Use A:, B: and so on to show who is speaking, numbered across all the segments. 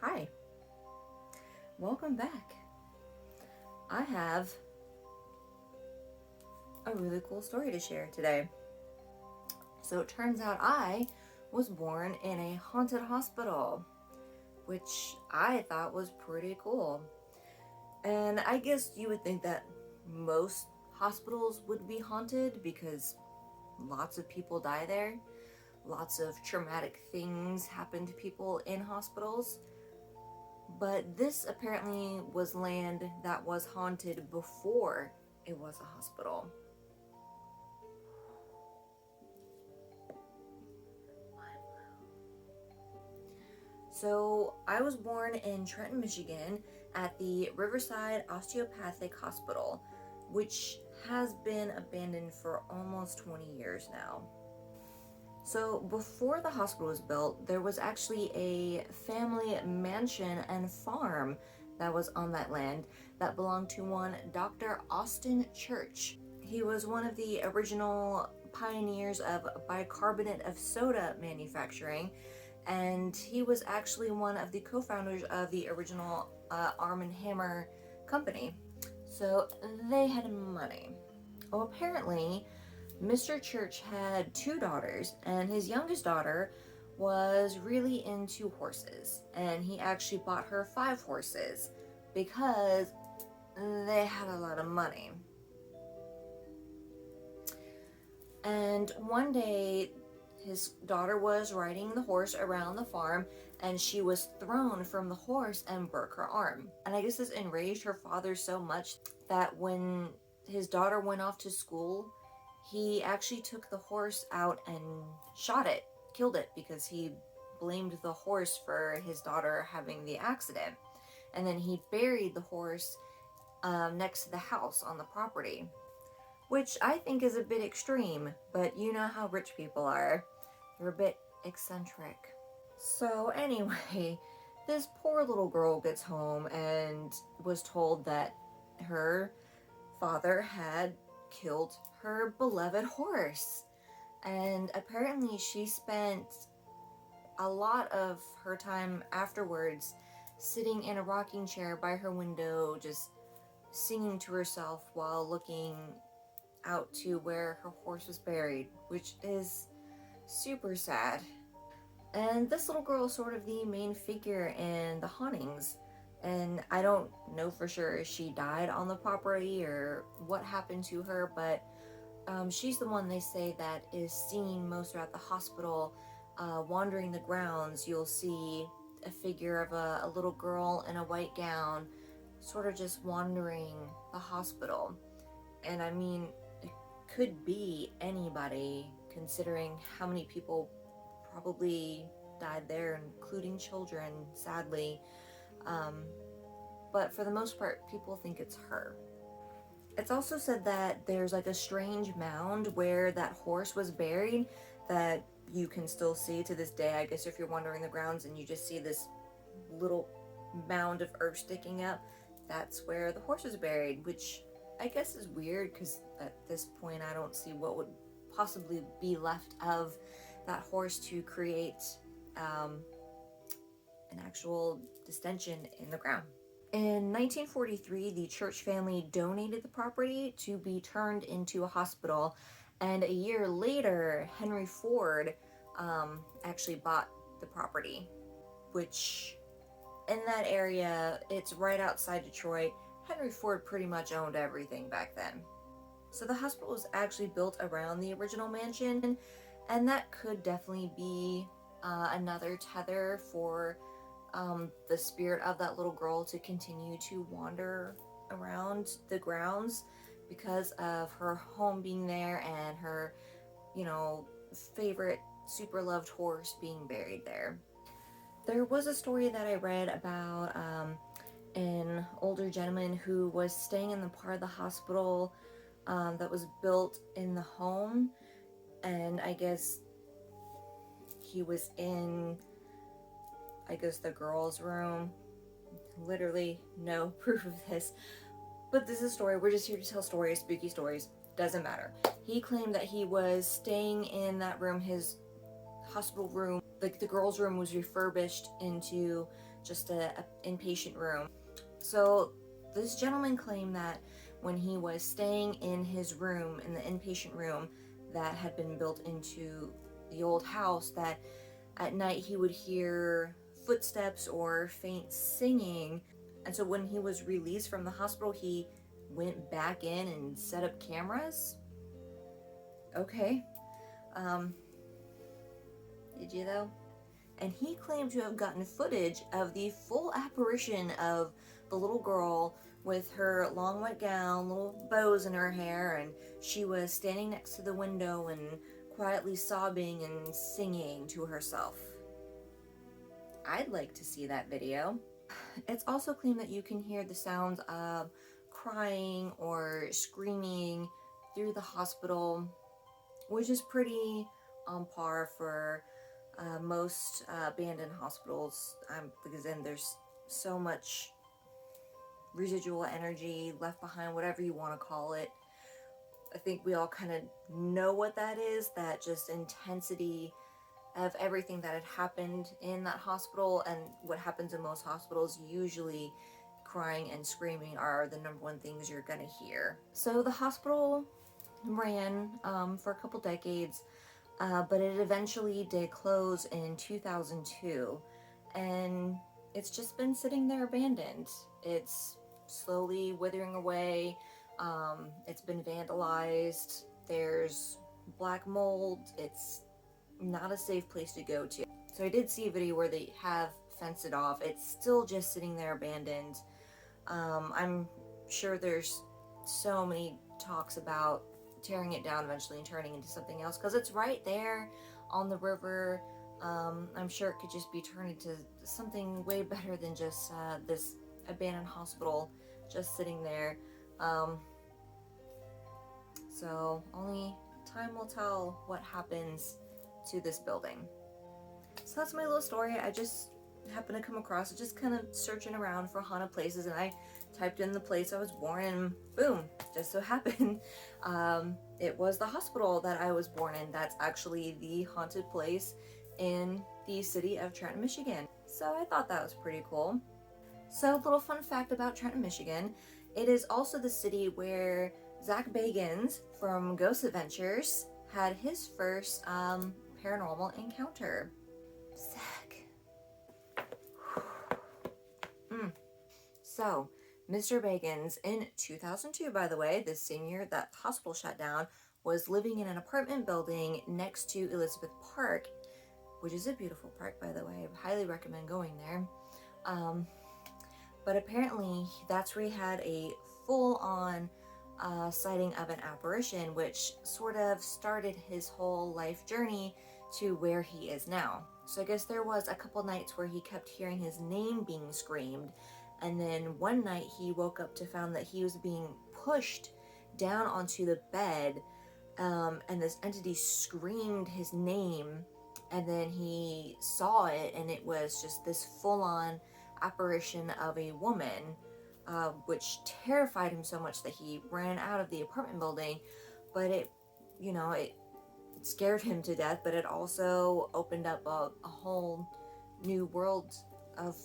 A: Hi, welcome back. I have a really cool story to share today. So it turns out I was born in a haunted hospital, which I thought was pretty cool. And I guess you would think that most hospitals would be haunted because lots of people die there. Lots of traumatic things happen to people in hospitals. But this apparently was land that was haunted before it was a hospital. So I was born in Trenton, Michigan at the Riverside Osteopathic Hospital, which has been abandoned for almost 20 years now. So before the hospital was built, there was actually a family mansion and farm that was on that land that belonged to one Dr. Austin Church. He was one of the original pioneers of bicarbonate of soda manufacturing, and he was actually one of the co-founders of the original Arm & Hammer company. So they had money. Well, apparently Mr. Church had two daughters, and his youngest daughter was really into horses, and he actually bought her 5 horses because they had a lot of money. And one day his daughter was riding the horse around the farm, and she was thrown from the horse and broke her arm. And I guess this enraged her father so much that when his daughter went off to school, he actually took the horse out and shot it, killed it, because he blamed the horse for his daughter having the accident. And then he buried the horse next to the house on the property, which I think is a bit extreme, but you know how rich people are. They're a bit eccentric. So anyway, this poor little girl gets home and was told that her father had killed her beloved horse. And apparently she spent a lot of her time afterwards sitting in a rocking chair by her window, just singing to herself while looking out to where her horse was buried, which is super sad. And this little girl is sort of the main figure in the hauntings. And I don't know for sure if she died on the property or what happened to her, but she's the one they say that is seen most throughout the hospital. Wandering the grounds, you'll see a figure of a little girl in a white gown, sort of just wandering the hospital. And I mean, it could be anybody, considering how many people probably died there, including children, sadly. But for the most part, people think it's her. It's also said that there's like a strange mound where that horse was buried that you can still see to this day. I guess if you're wandering the grounds and you just see this little mound of earth sticking up, that's where the horse was buried, which I guess is weird because at this point I don't see what would possibly be left of that horse to create an actual distension in the ground. In 1943, the Church family donated the property to be turned into a hospital, and a year later, Henry Ford actually bought the property, which in that area, it's right outside Detroit. Henry Ford pretty much owned everything back then. So the hospital was actually built around the original mansion, and that could definitely be another tether for the spirit of that little girl to continue to wander around the grounds because of her home being there and her, favorite super loved horse being buried there. There was a story that I read about an older gentleman who was staying in the part of the hospital that was built in the home, and I guess he was in the girls' room. Literally no proof of this, but this is a story. We're just here to tell stories, spooky stories. Doesn't matter. He claimed that he was staying in that room, his hospital room. Like the girls' room was refurbished into just a inpatient room. So this gentleman claimed that when he was staying in his room, in the inpatient room that had been built into the old house, that at night he would hear footsteps or faint singing. And so when he was released from the hospital, he went back in and set up cameras. Okay. Did you though? And he claimed to have gotten footage of the full apparition of the little girl with her long white gown, little bows in her hair, and she was standing next to the window and quietly sobbing and singing to herself. I'd like to see that video. It's also claimed that you can hear the sounds of crying or screaming through the hospital, which is pretty on par for most abandoned hospitals, because then there's so much residual energy left behind, whatever you want to call it. I think we all kind of know what that is, that just intensity of everything that had happened in that hospital. And what happens in most hospitals, usually crying and screaming are the number one things you're gonna hear. So the hospital ran for a couple decades, but it eventually did close in 2002, and it's just been sitting there abandoned. It's slowly withering away. It's been vandalized. There's black mold. It's not a safe place to go to. So I did see a video where they have fenced it off. It's still just sitting there abandoned. I'm sure there's so many talks about tearing it down eventually and turning into something else, because it's right there on the river. I'm sure it could just be turned into something way better than just this abandoned hospital just sitting there. So only time will tell what happens to this building. So that's my little story. I just happened to come across it, just kind of searching around for haunted places, and I typed in the place I was born in, and boom, just so happened it was the hospital that I was born in. That's actually the haunted place in the city of Trenton, Michigan. So I thought that was pretty cool. So, little fun fact about Trenton, Michigan, it is also the city where Zak Bagans from Ghost Adventures had his first paranormal encounter. Zak. So, Mr. Bagans, in 2002, by the way, this same year that the hospital shut down, was living in an apartment building next to Elizabeth Park, which is a beautiful park, by the way. I highly recommend going there. But apparently, that's where he had a full-on sighting of an apparition, which sort of started his whole life journey to where he is now. So I guess there was a couple nights where he kept hearing his name being screamed, and then one night he woke up to find that he was being pushed down onto the bed, and this entity screamed his name, and then he saw it, and it was just this full-on apparition of a woman, which terrified him so much that he ran out of the apartment building. But it scared him to death, but it also opened up a whole new world of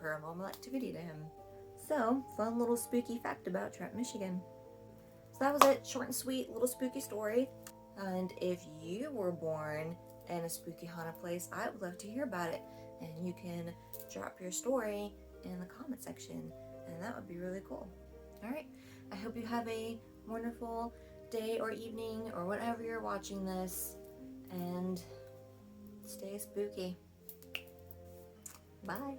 A: paranormal activity to him. So, fun little spooky fact about Trenton, Michigan. So that was it. Short and sweet, little spooky story. And if you were born in a spooky haunted place, I would love to hear about it. And you can drop your story in the comment section, and that would be really cool. Alright, I hope you have a wonderful day or evening or whenever you're watching this, and stay spooky. Bye.